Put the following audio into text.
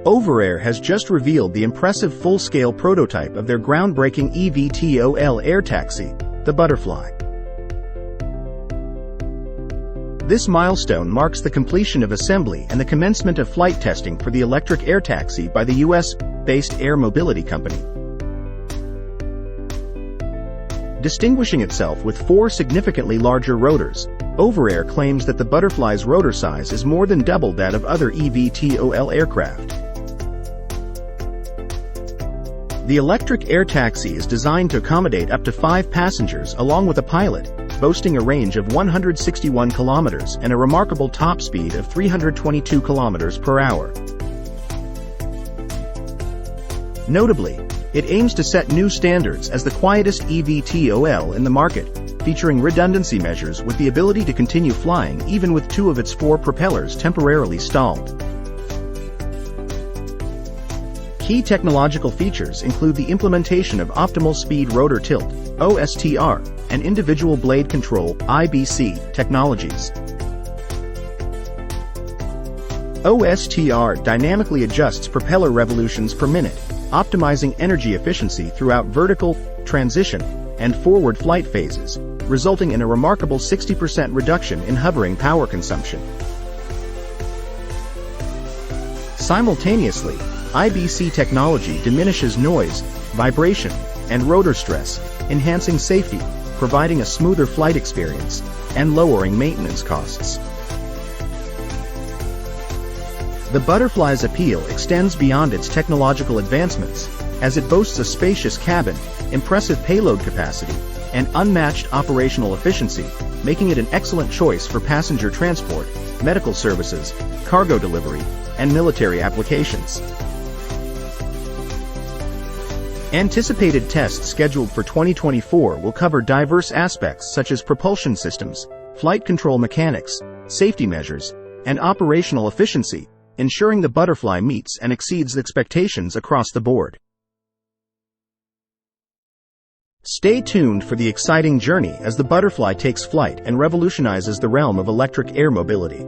Overair has just revealed the impressive full-scale prototype of their groundbreaking eVTOL air taxi, the Butterfly. This milestone marks the completion of assembly and the commencement of flight testing for the electric air taxi by the US-based air mobility company. Distinguishing itself with 4 significantly larger rotors, Overair claims that the Butterfly's rotor size is more than double that of other eVTOL aircraft. The electric air taxi is designed to accommodate up to 5 passengers along with a pilot, boasting a range of 161 kilometers and a remarkable top speed of 322 kilometers per hour. Notably, it aims to set new standards as the quietest eVTOL in the market, featuring redundancy measures with the ability to continue flying even with 2 of its 4 propellers temporarily stalled. Key technological features include the implementation of optimal speed rotor tilt, OSTR, and individual blade control, IBC, technologies. OSTR dynamically adjusts propeller revolutions per minute, optimizing energy efficiency throughout vertical, transition, and forward flight phases, resulting in a remarkable 60% reduction in hovering power consumption. Simultaneously, IBC technology diminishes noise, vibration, and rotor stress, enhancing safety, providing a smoother flight experience, and lowering maintenance costs. The Butterfly's appeal extends beyond its technological advancements, as it boasts a spacious cabin, impressive payload capacity, and unmatched operational efficiency, making it an excellent choice for passenger transport, medical services, cargo delivery, and military applications. Anticipated tests scheduled for 2024 will cover diverse aspects such as propulsion systems, flight control mechanics, safety measures, and operational efficiency, ensuring the Butterfly meets and exceeds expectations across the board. Stay tuned for the exciting journey as the Butterfly takes flight and revolutionizes the realm of electric air mobility.